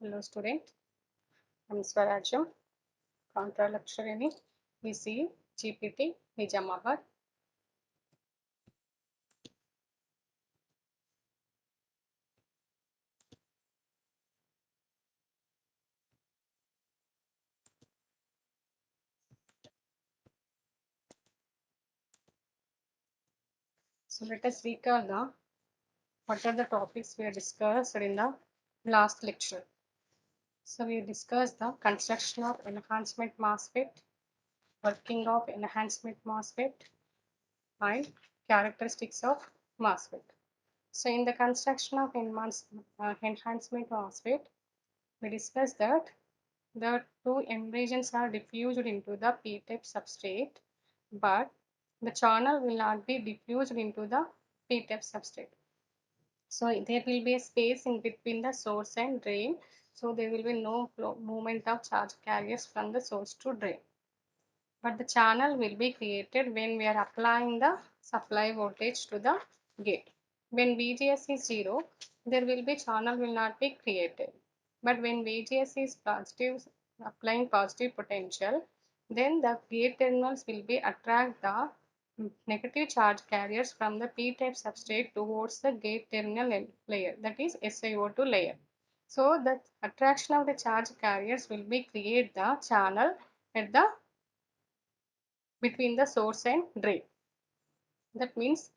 Hello student, I am Swarajam, counter lecturer in ECE GPT Nizamabad. So let us recall what are the topics we have discussed in the last lecture. So we discussed the construction of enhancement MOSFET, working of enhancement MOSFET, and characteristics of MOSFET. So in the construction of enhancement MOSFET, we discussed that the two N regions are diffused into the P-type substrate, but the channel will not be diffused into the P-type substrate. So there will be a space in between the source and drain. So there will be no movement of charge carriers from the source to drain. But the channel will be created when we are applying the supply voltage to the gate. When VGS is 0, there will be channel will not be created. But when VGS is positive, applying positive potential, then the gate terminals will be attract the negative charge carriers from the p-type substrate towards the gate terminal layer, that is SiO2 layer. So the attraction of the charge carriers will be create the channel at the between the source and drain. That means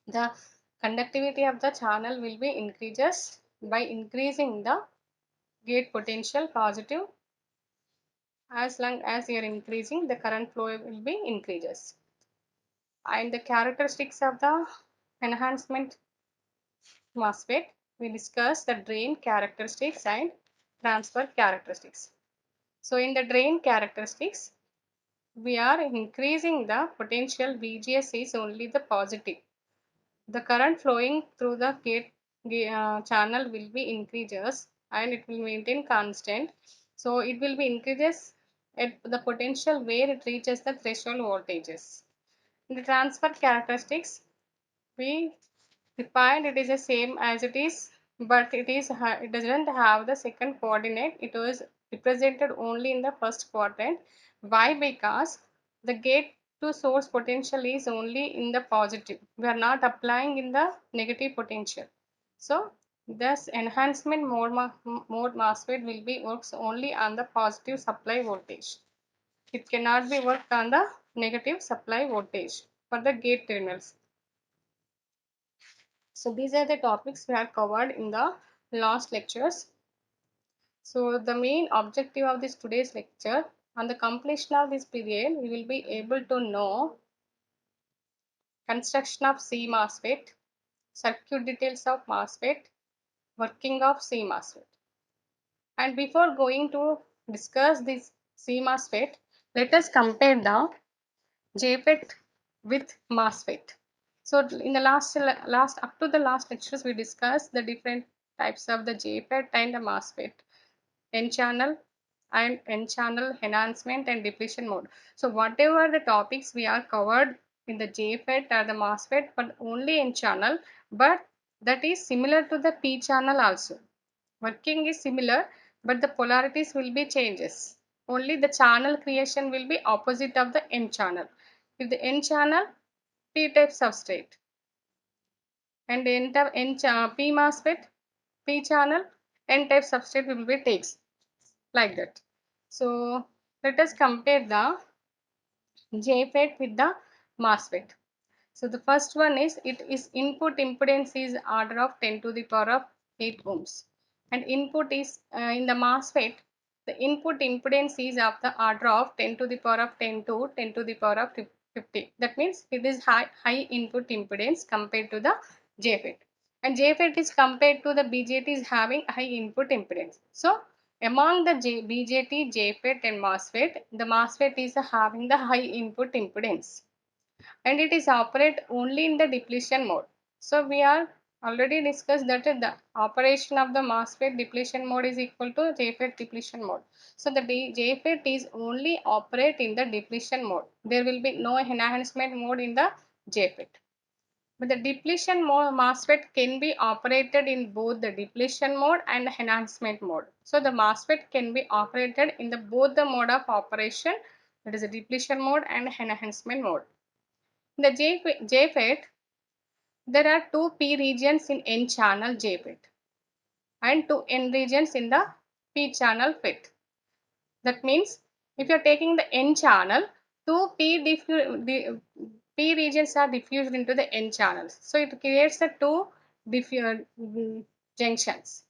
the conductivity of the channel will be increases by increasing the gate potential positive. As long as you are increasing, the current flow will be increases. And the characteristics of the enhancement MOSFET, we discuss the drain characteristics and transfer characteristics. So in the drain characteristics, we are increasing the potential VGS is only the positive. The current flowing through the gate channel will be increases and it will maintain constant. So it will be increases at the potential where it reaches the threshold voltages. In the transfer characteristics, we defined it is the same as it is, but it doesn't have the second coordinate. It was represented only in the first quadrant. Why? Because the gate to source potential is only in the positive. We are not applying in the negative potential. So this enhancement mode MOSFET will be works only on the positive supply voltage. It cannot be worked on the negative supply voltage for the gate terminals. So these are the topics we have covered in the last lectures. So the main objective of this today's lecture, on the completion of this period, we will be able to know construction of C MOSFET, circuit details of MOSFET, working of C MOSFET. And before going to discuss this C MOSFET, let us compare the JFET with MOSFET. So in the last up to the last lectures, we discussed the different types of the JFET and the MOSFET, N channel and N channel enhancement and depletion mode. So whatever the topics we are covered in the JFET or the MOSFET, but only N channel, but that is similar to the P channel also. Working is similar, but the polarities will be changes. Only the channel creation will be opposite of the N channel. If the N channel, P-type substrate, and P MOSFET, P channel, N-type substrate will be takes like that. So let us compare the JFET with the MOSFET. So the first one is it is input impedance is order of 10 to the power of 8 ohms, and input is in the MOSFET, the input impedance is of the order of 10 to the power of 10 to 10 to the power of 50. That means it is high input impedance compared to the JFET, and JFET is compared to the BJT is having high input impedance. So among the BJT, JFET and MOSFET, the MOSFET is having the high input impedance, and it is operate only in the depletion mode. So we are already discussed that the operation of the MOSFET depletion mode is equal to JFET depletion mode. So the JFET is only operate in the depletion mode. There will be no enhancement mode in the JFET. But the depletion mode MOSFET can be operated in both the depletion mode and enhancement mode. So the MOSFET can be operated in the both the mode of operation, that is the depletion mode and enhancement mode. In the JFET, there are two P regions in N channel JFET and two N regions in the P channel FET. That means if you are taking the N channel, two P regions are diffused into the N channels. So it creates the two junctions.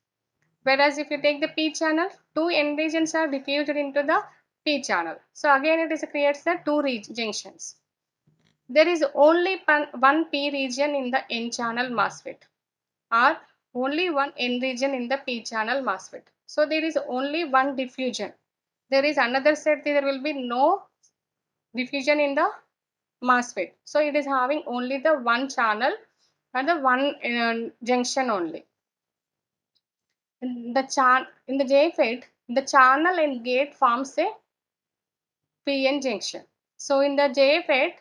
Whereas if you take the P channel, two N regions are diffused into the P channel. So again it creates the two junctions. There is only one P region in the N channel MOSFET or only one N region in the P channel MOSFET. So there is only one diffusion. There is another set, there will be no diffusion in the MOSFET. So it is having only the one channel and the one junction only. In the JFET, the channel and gate forms a PN junction. So in the JFET,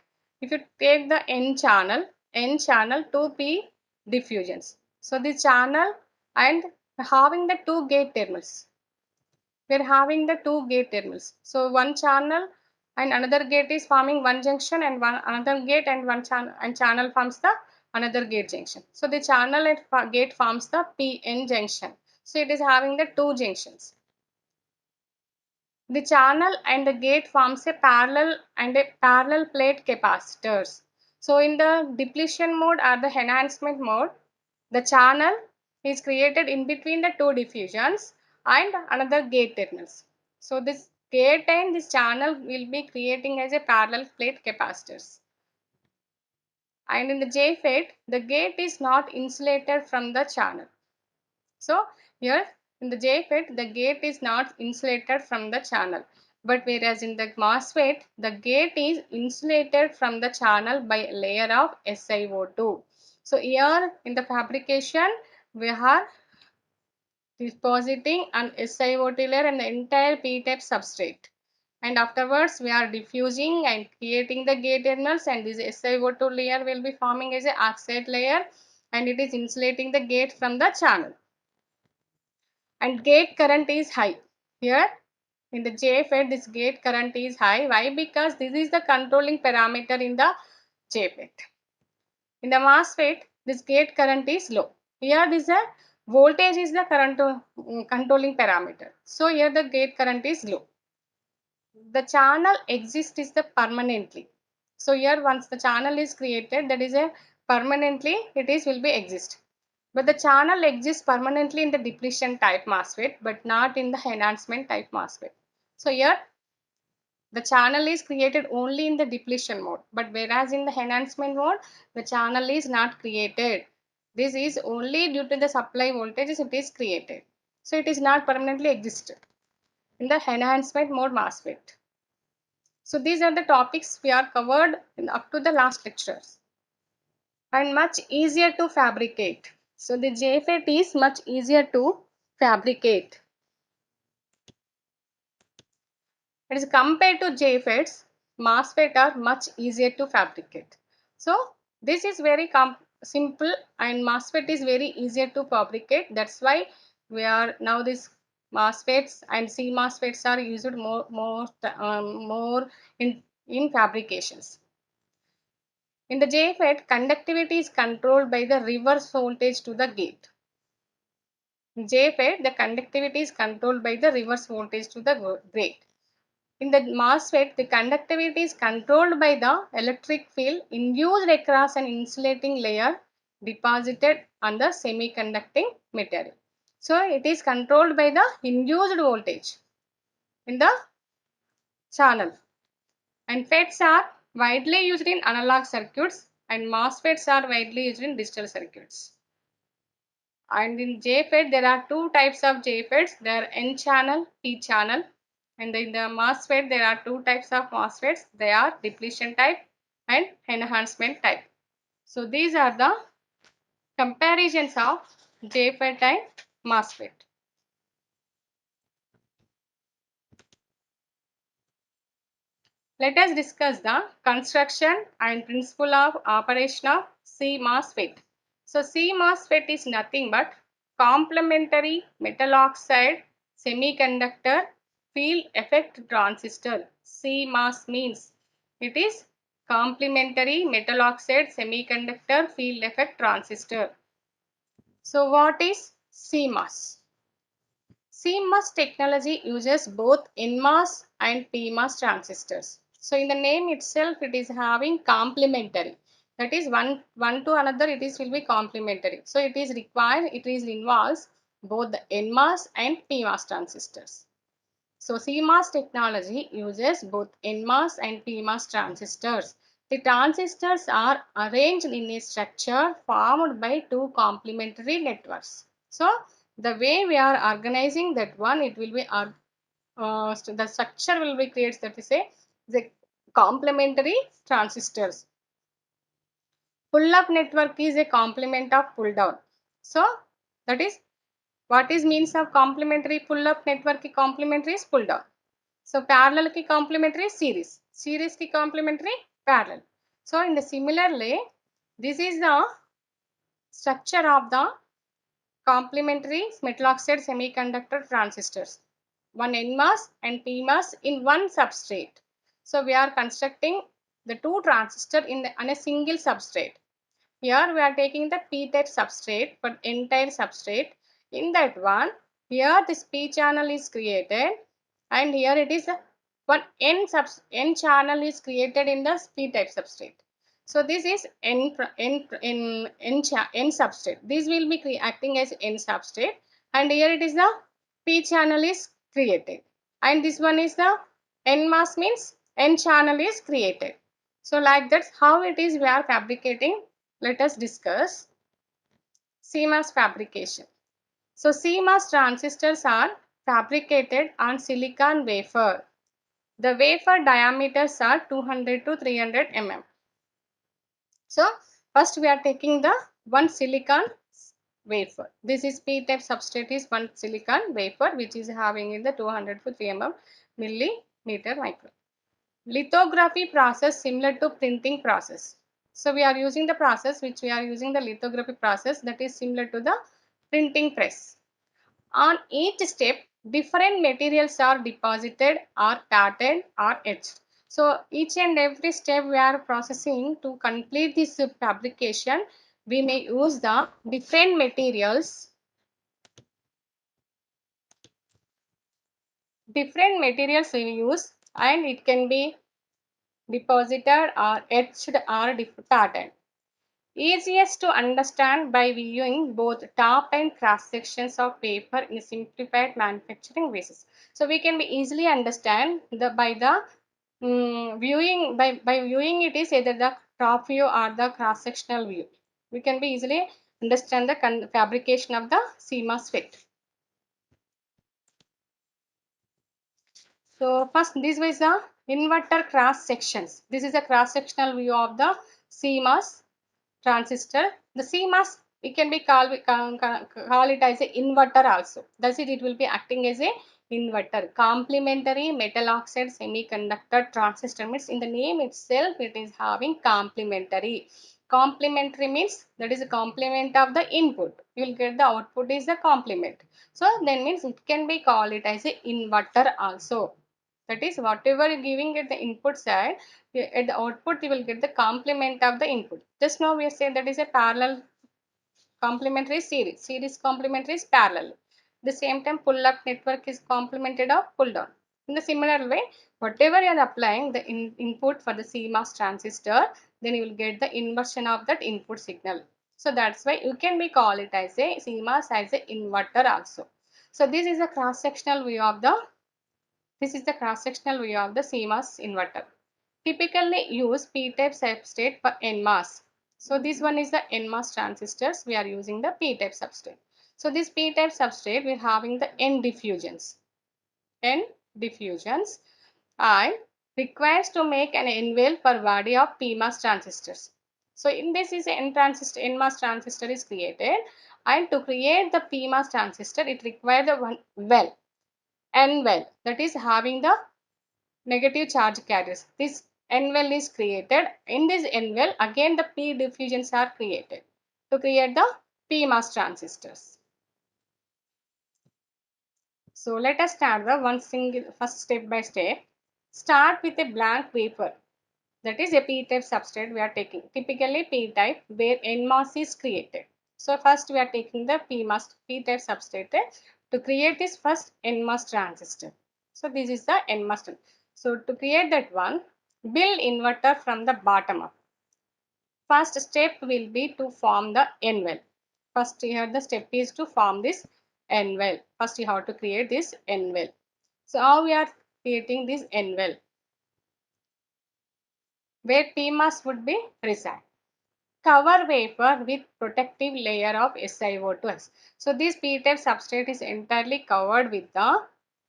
if you take the N channel, 2P diffusions. So the channel and having the two gate terminals. We are having the two gate terminals. So one channel and another gate is forming one junction, and one another gate and one channel forms the another gate junction. So the channel and gate forms the PN junction. So it is having the two junctions. The channel and the gate forms a parallel plate capacitors. So in the depletion mode or the enhancement mode, the channel is created in between the two diffusions and another gate terminals. So this gate and this channel will be creating as a parallel plate capacitors. And in the JFET, the gate is not insulated from the channel. So here in the JFET, the gate is not insulated from the channel. But whereas in the MOSFET, the gate is insulated from the channel by a layer of SiO2. So here in the fabrication, we are depositing an SiO2 layer and the entire P-type substrate. And afterwards, we are diffusing and creating the gate terminals, and this SiO2 layer will be forming as an oxide layer, and it is insulating the gate from the channel. And gate current is high. Here in the JFET, this gate current is high. Why? Because this is the controlling parameter in the JFET. In the MOSFET, this gate current is low. Here this voltage is the current controlling parameter. So here the gate current is low. The channel exists is the permanently. So here once the channel is created, that is a permanently it is will be exist. But the channel exists permanently in the depletion type MOSFET, but not in the enhancement type MOSFET. So here the channel is created only in the depletion mode, but whereas in the enhancement mode, the channel is not created. This is only due to the supply voltages it is created. So it is not permanently existed in the enhancement mode MOSFET. So these are the topics we are covered up to the last lectures, and much easier to fabricate. So the JFET is much easier to fabricate. It is compared to JFETs, MOSFET are much easier to fabricate. So this is very simple, and MOSFET is very easier to fabricate. That's why we are now this MOSFETs and CMOSFETs are used more in fabrications. In the JFET, conductivity is controlled by the reverse voltage to the gate. In JFET, the conductivity is controlled by the reverse voltage to the gate. In the MOSFET, the conductivity is controlled by the electric field induced across an insulating layer deposited on the semiconducting material. So, it is controlled by the induced voltage in the channel. And FETs are widely used in analog circuits, and MOSFETs are widely used in digital circuits. And in JFET, there are two types of JFETs. There are N channel, P channel. And in the MOSFET, there are two types of MOSFETs. They are depletion type and enhancement type. So these are the comparisons of JFET and MOSFET. Let us discuss the construction and principle of operation of CMOS FET. So CMOS FET is nothing but complementary metal oxide semiconductor field effect transistor. CMOS means it is complementary metal oxide semiconductor field effect transistor. So what is CMOS? CMOS technology uses both NMOS and PMOS transistors. So in the name itself, it is having complementary. That is one to another, it is will be complementary. So it is required, it is involves both the NMOS and PMOS transistors. So CMOS technology uses both NMOS and PMOS transistors. The transistors are arranged in a structure formed by two complementary networks. So the way we are organizing that one, it will be the structure will be created, that is a the complementary transistors. Pull up network is a complement of pull down. So that is what is means of complementary pull up network ki complementary is pull down. So parallel ki complementary series, series ki complementary parallel. So in the similarly, this is the structure of the complementary metal oxide semiconductor transistors. One NMOS and PMOS in one substrate. So we are constructing the two transistor on a single substrate. Here we are taking the p-type substrate for entire substrate. In that one, here this p channel is created, and here it is one n channel is created in the p-type substrate. So this is n substrate. This will be acting as n substrate, and here it is the p channel is created, and this one is the n-mass means n channel is created. So like that's how it is we are fabricating. Let us discuss CMOS fabrication. So CMOS transistors are fabricated on silicon wafer. The wafer diameters are 200 to 300 mm. So first we are taking the one silicon wafer. This is p-type substrate is one silicon wafer which is having in the 200 to 300 millimeter micron. Lithography process similar to printing process. So we are using the process which we are using the lithography process, that is similar to the printing press. On each step, different materials are deposited or patterned or etched. So each and every step we are processing to complete this fabrication, we may use the different materials. Different materials we use, and it can be deposited or etched or patterned. Easiest to understand by viewing both top and cross sections of paper in a simplified manufacturing basis. So we can be easily understand by the by viewing it is either the top view or the cross sectional view. We can be easily understand the fabrication of the CMOS FET. So first this was the inverter cross sections. This is a cross sectional view of the CMOS transistor. The CMOS, it can be call it as a inverter also. Thus it will be acting as a inverter. Complementary metal oxide semiconductor transistor means in the name itself it is having complementary. Complementary means that is a complement of the input. You will get the output is the complement. So then means it can be called it as a inverter also. That is whatever giving at the input side, at the output you will get the complement of the input. Just now we said that is a parallel complementary series. Series complementary is parallel. The same time pull up network is complemented of pull down. In the similar way, whatever you are applying the input for the CMOS transistor, then you will get the inversion of that input signal. So that's why you can be call it as a CMOS as a inverter also. So this is a cross sectional view of the CMOS inverter. Typically use p-type substrate for NMOS. So this one is the NMOS transistors. We are using the p-type substrate. So this p-type substrate we are having the N diffusions. N diffusions and requires to make an envelope per body of PMOS transistors. So in this is N transistor, NMOS transistor is created, and to create the PMOS transistor it requires the one well, N well, that is having the negative charge carriers. This N well is created. In this N well, again the P diffusions are created to create the PMOS transistors. So let us start the one single first step by step. Start with a blank wafer, that is a p-type substrate we are taking, typically p-type where NMOS is created. So first we are taking the p-type substrate to create this first NMOS transistor. So this is the NMOS. So to create that one, build inverter from the bottom up. First step will be to form the N well. First here the step is to form this N well. First you have to create this N well. So how we are creating this N well? Where PMOS would be reside. Cover wafer with protective layer of SiO2s. So this p-type substrate is entirely covered with the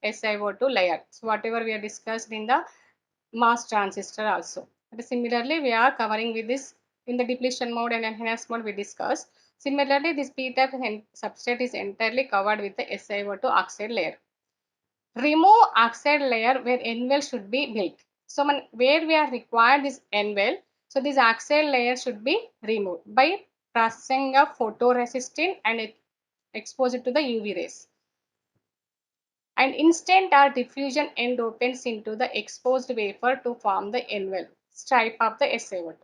SiO2 layer. So whatever we have discussed in the MOS transistor also. Similarly, we are covering with this in the depletion mode and enhanced mode we discussed. Similarly, this p-type substrate is entirely covered with the SiO2 oxide layer. Remove oxide layer where N well should be built. So where we are required this N well, so this oxide layer should be removed by processing a photoresistant and expose it to the UV rays. And instant or diffusion end opens into the exposed wafer to form the N well, stripe of the SiO2.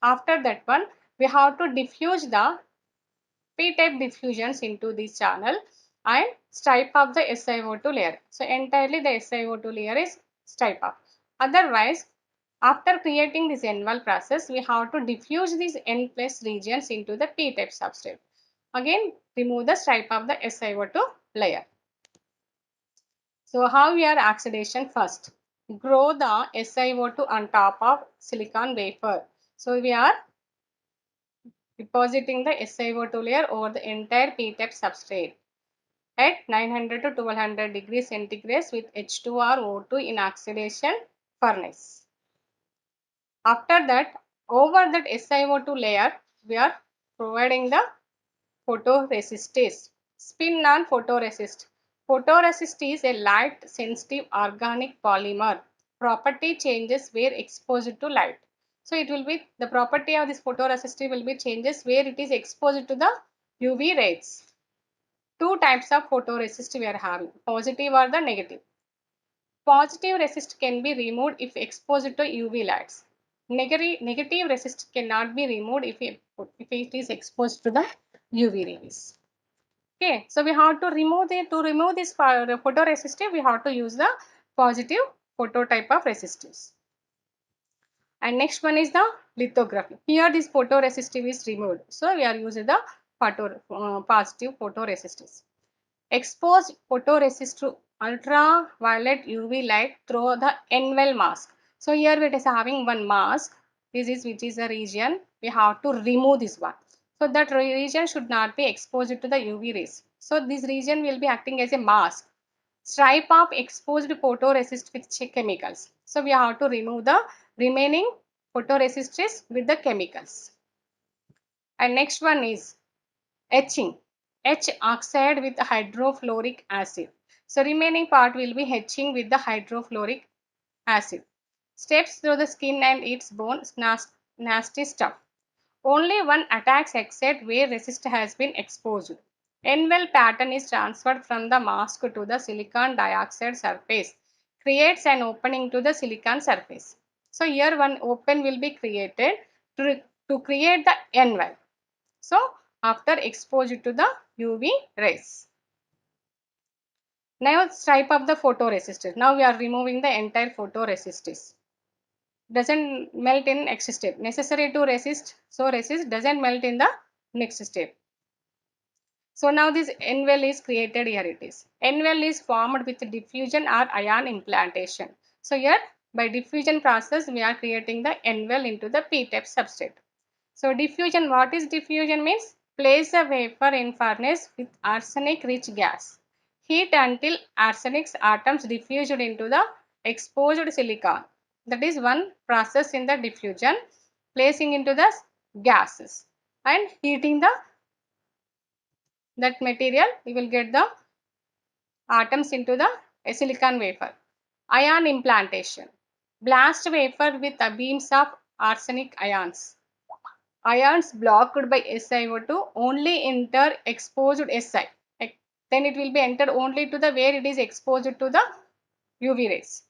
After that one, we have to diffuse the p-type diffusions into this channel and stripe off the SiO2 layer. So entirely the SiO2 layer is stripe off. Otherwise, after creating this N well process, we have to diffuse these N plus regions into the p-type substrate. Again, remove the stripe of the SiO2 layer. So how we are oxidation first? Grow the SiO2 on top of silicon wafer. So we are depositing the SiO2 layer over the entire p-type substrate at 900 to 1200 degrees centigrade with H2 or O2 in oxidation furnace. After that, over that SiO2 layer, we are providing the photoresist. Spin on photoresist. Photoresist is a light sensitive organic polymer. Property changes where exposed to light. So it will be the property of this photoresist will be changes where it is exposed to the UV rays. Two types of photoresist we are having, positive or the negative. Positive resist can be removed if exposed to UV lights. Negative resist cannot be removed if it is exposed to the UV rays. Okay, so we have to remove this photoresistive, we have to use the positive photo type of resistors. And next one is the lithography. Here this photoresistive is removed, so we are using the positive photoresistors. Expose photoresist to ultraviolet UV light through the N well mask. So here it is having one mask. This is which is a region. We have to remove this one. So that region should not be exposed to the UV rays. So this region will be acting as a mask. Stripe of exposed photoresist with chemicals. So we have to remove the remaining photoresistors with the chemicals. And next one is etching. Etch oxide with hydrofluoric acid. So remaining part will be etching with the hydrofluoric acid. Steps through the skin and its bones, nasty stuff. Only one attacks except where resist has been exposed. N-well pattern is transferred from the mask to the silicon dioxide surface. Creates an opening to the silicon surface. So here one open will be created to create the N-well. So after exposure to the UV rays. Now stripe of the photoresistor. Now we are removing the entire photoresistors. Doesn't melt in next step. Necessary to resist. So resist doesn't melt in the next step. So now this N well is created. Here it is. N well is formed with diffusion or ion implantation. So here by diffusion process we are creating the N well into the p-type substrate. So diffusion, what is diffusion means? Place a wafer in furnace with arsenic rich gas. Heat until arsenic atoms diffused into the exposed silicon. That is one process in the diffusion, placing into the gases and heating that material, you will get the atoms into the silicon wafer. Ion implantation. Blast wafer with beams of arsenic ions. Ions blocked by SiO2 only enter exposed Si. Then it will be entered only to the where it is exposed to the UV rays.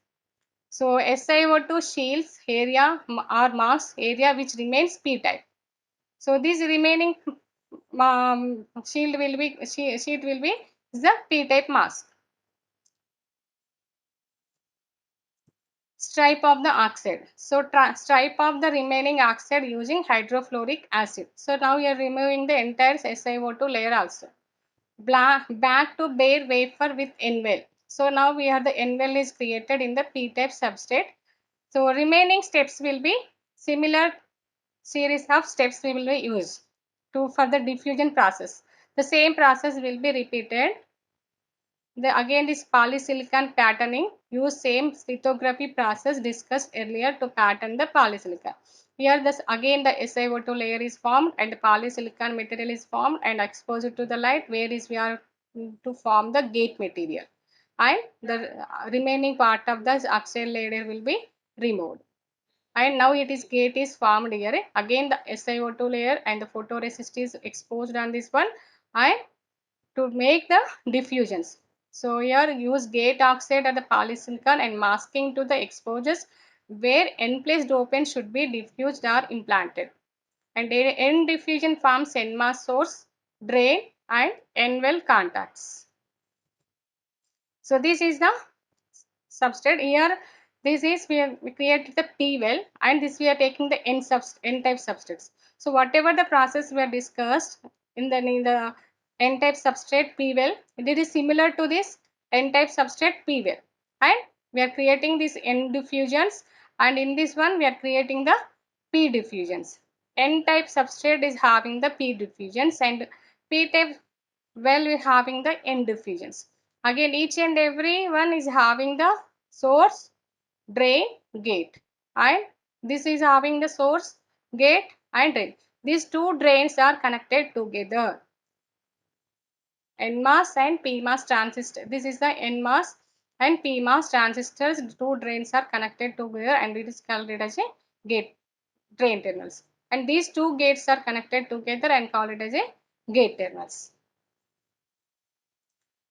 So SiO2 shields area or mass area which remains p-type. So this remaining sheet will be the p-type mask. Stripe of the oxide. So stripe of the remaining oxide using hydrofluoric acid. So now we are removing the entire SiO2 layer also. Back to bare wafer with N-well. So now we have the N-well is created in the p-type substrate. So remaining steps will be similar series of steps we will be used to for the diffusion process. The same process will be repeated. Again this polysilicon patterning, use same lithography process discussed earlier to pattern the polysilicon. Here this again the SiO2 layer is formed and the polysilicon material is formed and exposed to the light, where is we are to form the gate material, and the remaining part of the oxide layer will be removed. And now it is gate is formed here. Again the SiO2 layer and the photoresist is exposed on this one, and to make the diffusions. So here use gate oxide at the polysilicon and masking to the exposures where N-place dopant should be diffused or implanted. And N diffusion forms N-mass source, drain and N-well contacts. So this is the substrate. Here this is we create the P well, and this we are taking the N type substrates. So whatever the process we are discussed in the N type substrate P well, it is similar to this N type substrate P well, and we are creating these N diffusions, and in this one we are creating the P diffusions. N type substrate is having the P diffusions, and P type well we having the N diffusions. Again each and every one is having the source, drain, gate, and this is having the source, gate and drain. These two drains are connected together. NMOS and PMOS transistor. This is the NMOS and PMOS transistors. Two drains are connected together and it is called it as a gate, drain terminals. And these two gates are connected together and call it as a gate terminals.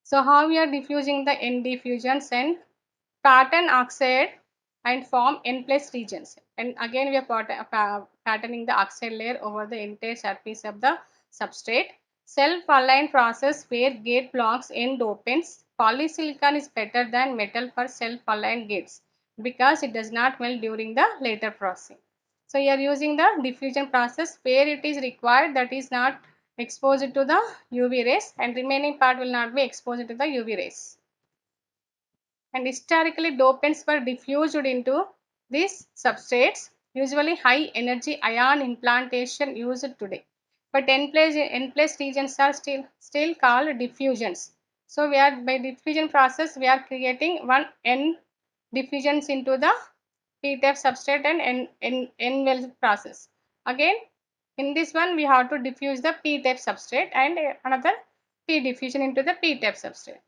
So how we are diffusing the N diffusions and pattern oxide and form N-place regions. And again we are patterning the oxide layer over the entire surface of the substrate. Self-aligned process where gate blocks N dopants. Polysilicon is better than metal for self-aligned gates because it does not melt during the later processing. So you are using the diffusion process where it is required, that is not exposed to the UV rays, and remaining part will not be exposed to the UV rays. And historically dopants were diffused into these substrates, usually high energy ion implantation used today. But N-place regions are still called diffusions. So we are by diffusion process we are creating one N diffusions into the P-type substrate and N-well process. Again in this one we have to diffuse the P-type substrate and another P diffusion into the P-type substrate.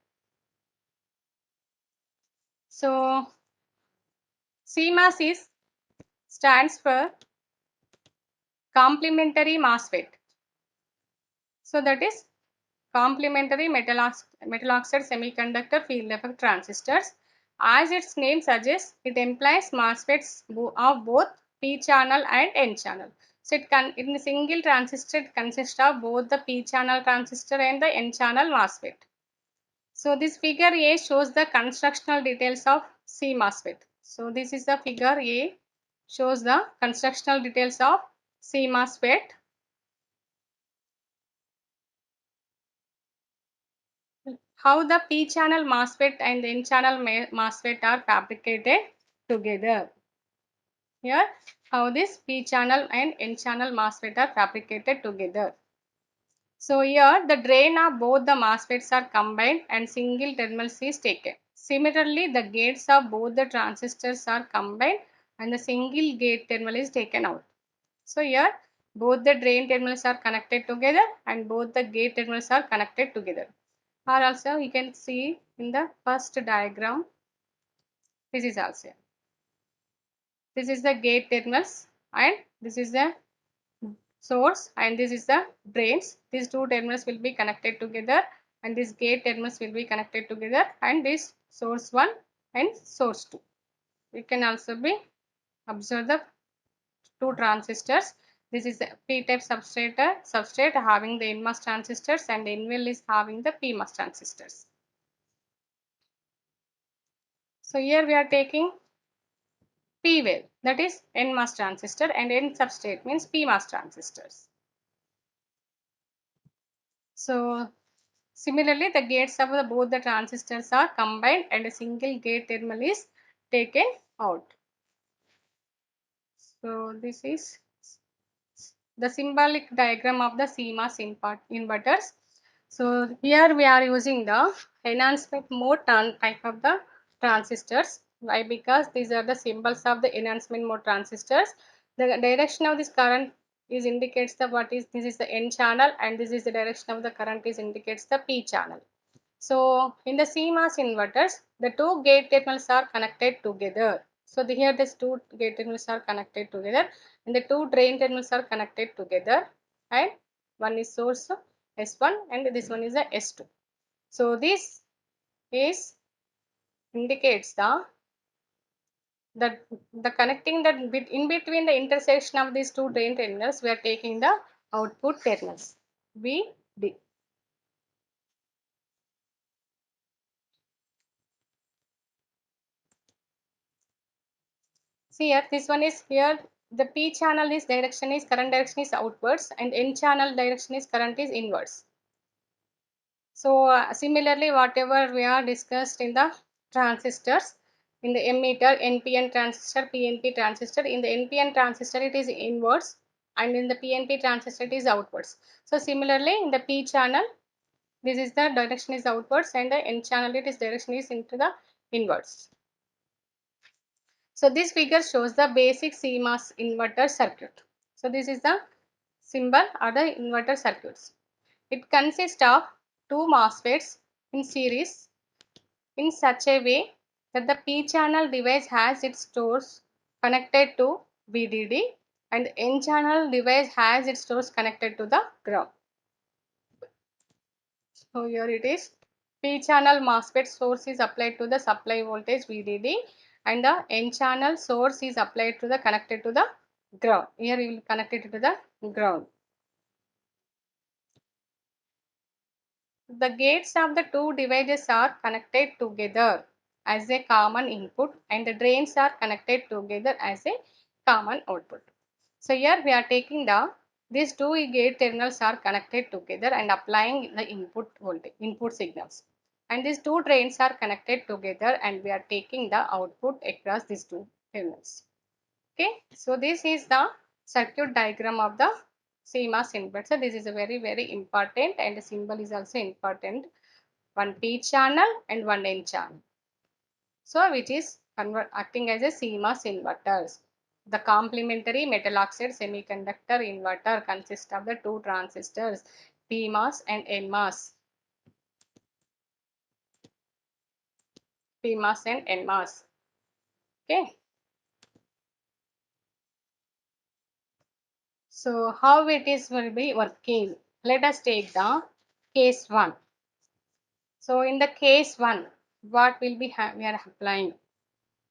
So CMOS stands for complementary MOSFET. So that is complementary metal oxide semiconductor field effect transistors. As its name suggests, it implies MOSFETs of both P channel and N channel. So in a single transistor it consists of both the P channel transistor and the N channel MOSFET. So this figure A shows the constructional details of CMOSFET. So this is the figure A, shows the constructional details of CMOSFET. How the P channel MOSFET and N channel MOSFET are fabricated together. Here how this P channel and N channel MOSFET are fabricated together. So here the drain of both the MOSFETs are combined and single terminal is taken. Similarly, the gates of both the transistors are combined and the single gate terminal is taken out. So here both the drain terminals are connected together and both the gate terminals are connected together. Or also you can see in the first diagram, this is also. This is the gate terminals and this is the source and this is the drains. These two terminals will be connected together and this gate terminals will be connected together and this source 1 and source 2. We can also be observe the two transistors. This is the p-type substrate having the NMOS transistors and NVL is having the PMOS transistors. So here we are taking P-well, that is NMOS transistor, and N substrate means PMOS transistors. So similarly, the gates of both the transistors are combined and a single gate terminal is taken out. So this is the symbolic diagram of the CMOS inverters. So here we are using the enhancement mode type of the transistors. Why? Because these are the symbols of the enhancement mode transistors. The direction of this current is indicates the what is this is the N channel and this is the direction of the current is indicates the P channel. So in the CMOS inverters, the two gate terminals are connected together. So here these two gate terminals are connected together and the two drain terminals are connected together and one is source S1 and this one is the S2. So this is indicates the connecting that bit in between the intersection of these two drain terminals we are taking the output terminals VD. See here, this one is here. The P channel is direction is current direction is outwards and N channel direction is current is inwards. So similarly, whatever we are discussed in the transistors, in the emitter, NPN transistor, PNP transistor. In the NPN transistor, it is inwards, and in the PNP transistor, it is outwards. So similarly, in the P channel, this is the direction is outwards, and the N channel, it is direction is into the inwards. So this figure shows the basic CMOS inverter circuit. So this is the symbol or the inverter circuits. It consists of two MOSFETs in series in such a way that the P channel device has its source connected to VDD and N channel device has its source connected to the ground. So here it is. P channel MOSFET source is applied to the supply voltage VDD and the N channel source is applied to the connected to the ground. Here we will connect it to the ground. The gates of the two devices are connected together as a common input and the drains are connected together as a common output. So here we are taking these two gate terminals are connected together and applying the input voltage, input signals. And these two drains are connected together and we are taking the output across these two terminals. Okay, so this is the circuit diagram of the CMOS inverter. This is a very important and the symbol is also important. One P channel and one N channel. So which is acting as a CMOS inverters. The complementary metal oxide semiconductor inverter consists of the two transistors PMOS and NMOS. PMOS and NMOS. Okay. So how it is will be working? Let us take the case 1. So in the case 1, what will be we are applying?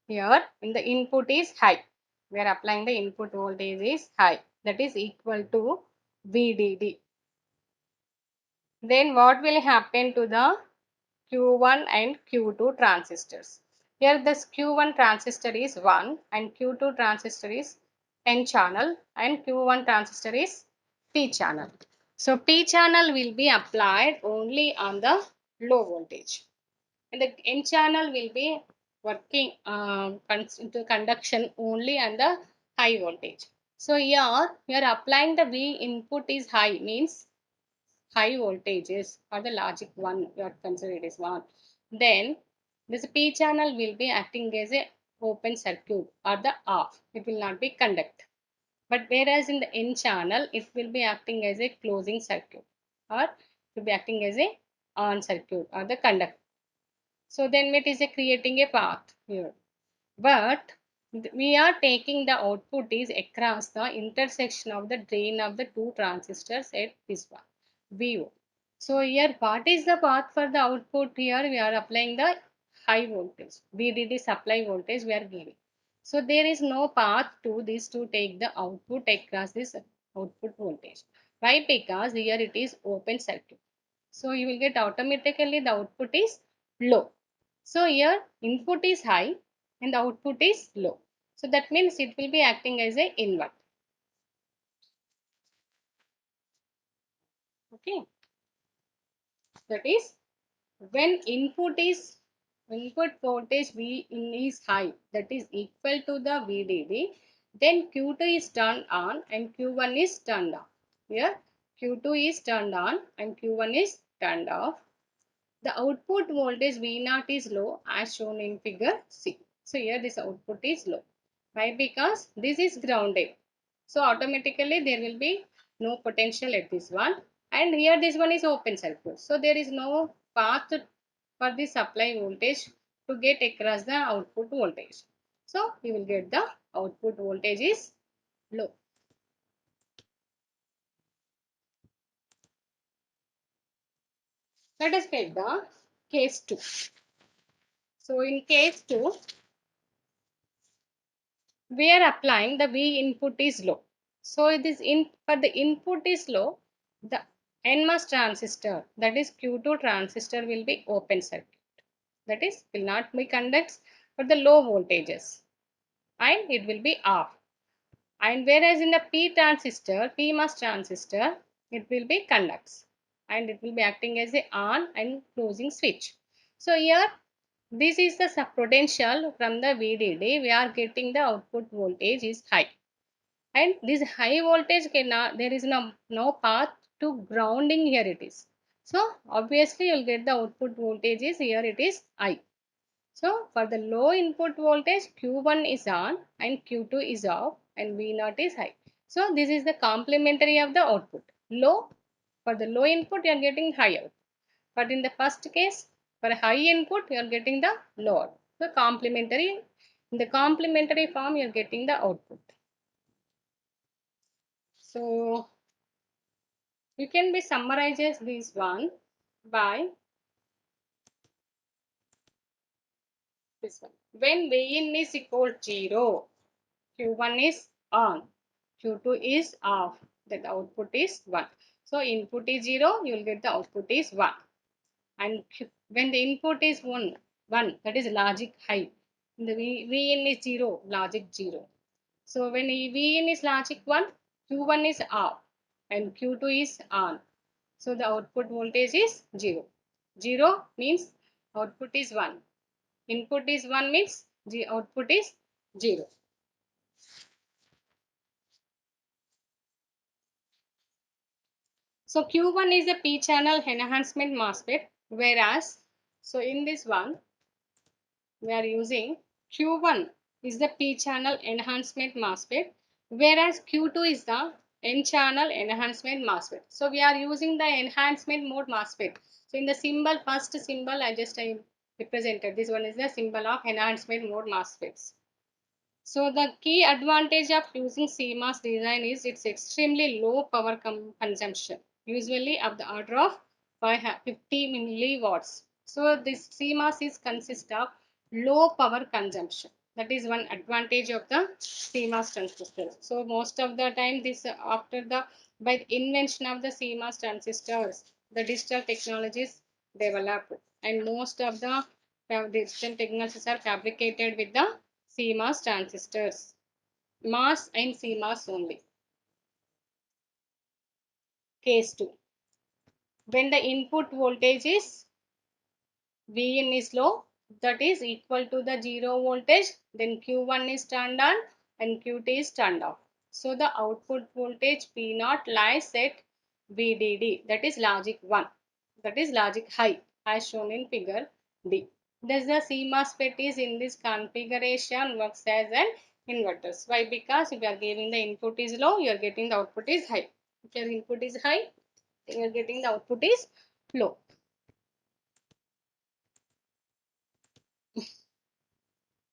Here in the input is high. We are applying the input voltage is high. That is equal to VDD. Then what will happen to the Q1 and Q2 transistors? Here this Q1 transistor is 1 and Q2 transistor is N channel and Q1 transistor is P channel. So P channel will be applied only on the low voltage and the N channel will be working into conduction only on the high voltage. So here we are applying the V input is high means high voltages or the logic 1 you are considered as 1. Then this P channel will be acting as a open circuit or the off. It will not be conduct. But whereas in the N channel it will be acting as a closing circuit or it will be acting as a on circuit or the conduct. So then it is a creating a path here. But We are taking the output is across the intersection of the drain of the two transistors at this one, VO. So here what is the path for the output? Here we are applying the high voltage, VDD supply voltage we are giving. So there is no path to this to take the output across this output voltage. Why? Because here it is open circuit. So you will get automatically the output is low. So here input is high and the output is low. So that means it will be acting as a invert. Okay. That is when input voltage V in is high, that is equal to the VDD, then Q2 is turned on and Q1 is turned off. Here Q2 is turned on and Q1 is turned off. The output voltage V0 is low as shown in figure C. So here this output is low. Why? Because this is grounded. So automatically there will be no potential at this one. And here this one is open circuit. So there is no path for the supply voltage to get across the output voltage. So you will get the output voltage is low. Let us take the case 2. So in case 2, we are applying the V input is low. So this for the input is low, the NMOS transistor, that is Q2 transistor, will be open circuit. That is will not be conducts for the low voltages and it will be off. And whereas in the P transistor, PMOS transistor, it will be conducts and it will be acting as a on and closing switch. So here this is the potential from the VDD. We are getting the output voltage is high, and this high voltage cannot. There is no path to grounding here. It is so obviously you will get the output voltage is here. It is high. So for the low input voltage, Q1 is on and Q2 is off and V0 is high. So this is the complementary of the output. Low, for the low input you are getting high output. But in the first case, for high input you are getting the lower. So complementary, in the complementary form you are getting the output. So you can be summarizes this one by this one. When Vin is equal to 0, Q1 is on, Q2 is off, that the output is 1. So input is 0, you will get the output is 1. And when the input is 1, that is logic high. The Vin is 0, logic 0. So when Vin is logic 1, Q1 is off and Q2 is on. So the output voltage is 0. 0 means output is 1. Input is 1 means output is 0. So Q1 is a P-channel enhancement MOSFET, whereas, so in this one, we are using Q1 is the P-channel enhancement MOSFET, whereas Q2 is the N-channel enhancement MOSFET. So we are using the enhancement mode MOSFET. So in the symbol, first symbol I represented. This one is the symbol of enhancement mode MOSFETs. So the key advantage of using CMOS design is its extremely low power consumption, usually of the order of 50 milliwatts. So this CMOS is consist of low power consumption. That is one advantage of the CMOS transistor. So most of the time this after the by the invention of the CMOS transistors, the digital technologies developed and most of the digital technologies are fabricated with the CMOS transistors, MOS and CMOS only. Case 2. When the input voltage is Vin is low, that is equal to the 0 voltage, then Q1 is turned on and Q2 is turned off. So the output voltage P0 lies at VDD, that is logic 1, that is logic high as shown in figure D. Thus the CMOS FET is in this configuration works as an inverter. Why? Because if you are giving the input is low, you are getting the output is high. If your input is high, you are getting the output is low.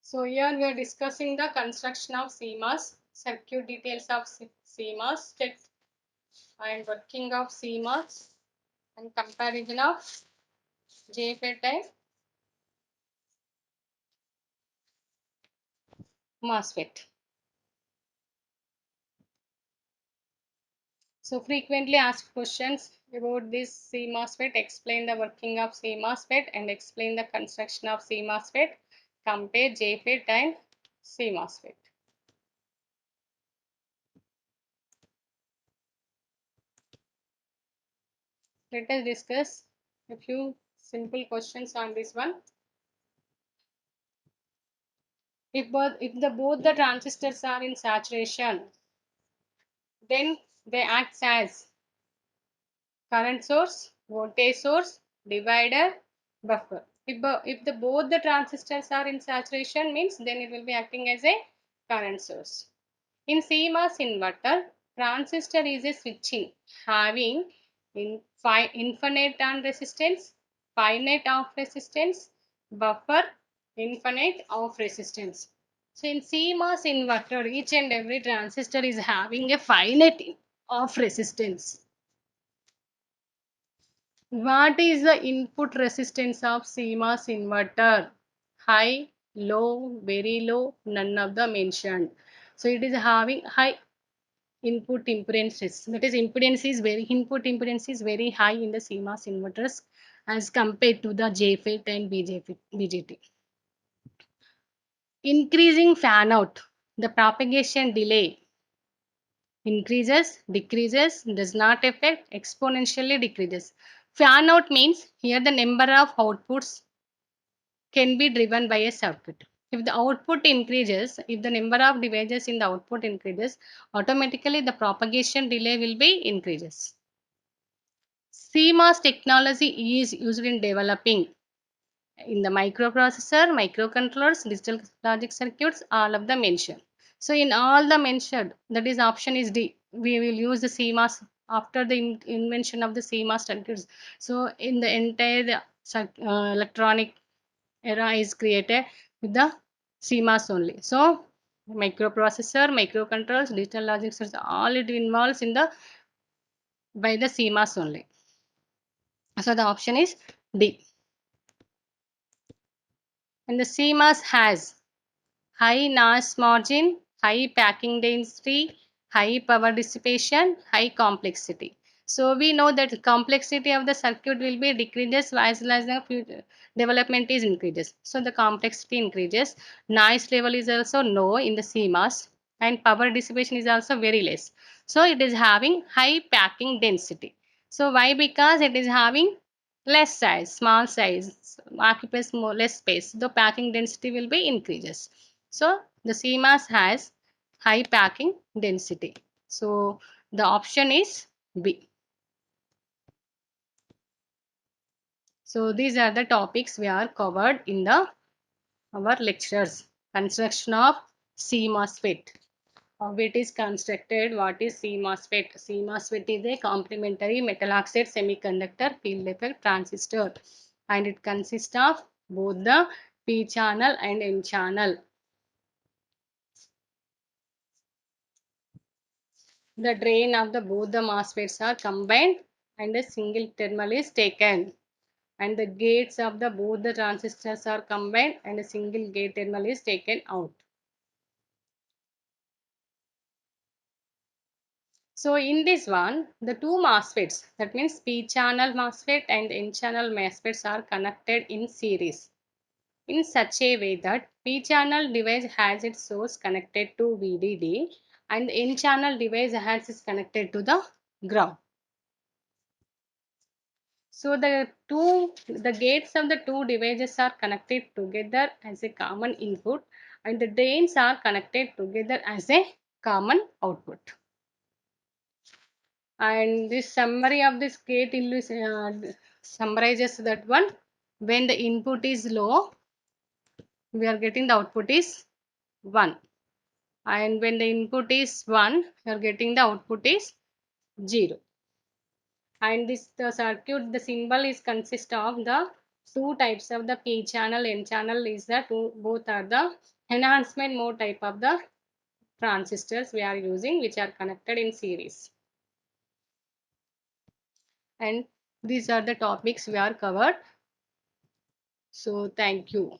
So here we are discussing the construction of CMOS, circuit details of CMOS, and working of CMOS, and comparison of JFET and MOSFET. So frequently asked questions about this CMOSFET, explain the working of CMOSFET and explain the construction of CMOSFET, compare JFET and CMOSFET. Let us discuss a few simple questions on this one. If both the transistors are in saturation, then they act as current source, voltage source, divider, buffer. If both the transistors are in saturation, means then it will be acting as a current source. In CMOS inverter, transistor is a switching having infinite on resistance, finite off resistance, buffer, infinite off resistance. So in CMOS inverter, each and every transistor is having a finite off resistance. What is the input resistance of CMOS inverter? High, low, very low, none of the mentioned. So it is having high input impedances. That is, input impedance is very high in the CMOS inverters as compared to the JFET and BJT. Increasing fan out, the propagation delay increases, decreases, does not affect, exponentially decreases. Fan out means here the number of outputs can be driven by a circuit. If the output increases, if the number of devices in the output increases, automatically the propagation delay will be increases. CMOS technology is used in developing in the microprocessor, microcontrollers, digital logic circuits, all of the mentioned. So in all the mentioned, that is option is D. We will use the CMOS after the invention of the CMOS circuits. So in the entire electronic era is created with the CMOS only. So microprocessor, microcontrollers, digital logic circuits, all it involves in the by the CMOS only. So the option is D. And the CMOS has high NAS margin, high packing density, high power dissipation, high complexity. So we know that the complexity of the circuit will be decreases as well as the development is increases. So the complexity increases. Noise level is also low in the CMOS and power dissipation is also very less. So it is having high packing density. So why? Because it is having less size, small size, occupies more less space. The packing density will be increases. So the CMOS has high packing density. So the option is B. So these are the topics we are covered in the our lectures. Construction of CMOSFET. How it is constructed, what is CMOSFET? CMOSFET is a complementary metal oxide semiconductor field effect transistor and it consists of both the P channel and N channel. The drain of the both the MOSFETs are combined and a single terminal is taken. And the gates of the both the transistors are combined and a single gate terminal is taken out. So in this one, the two MOSFETs, that means P channel MOSFET and N channel MOSFETs are connected in series in such a way that P channel device has its source connected to VDD and N channel device has its connected to the ground. So the gates of the two devices are connected together as a common input and the drains are connected together as a common output. And this summary of this gate summarizes that one. When the input is low, we are getting the output is 1. And when the input is 1, we are getting the output is 0. And this the circuit, the symbol is consist of the two types of the P channel, N channel is the two, both are the enhancement mode type of the transistors we are using, which are connected in series. And these are the topics we are covered. So thank you.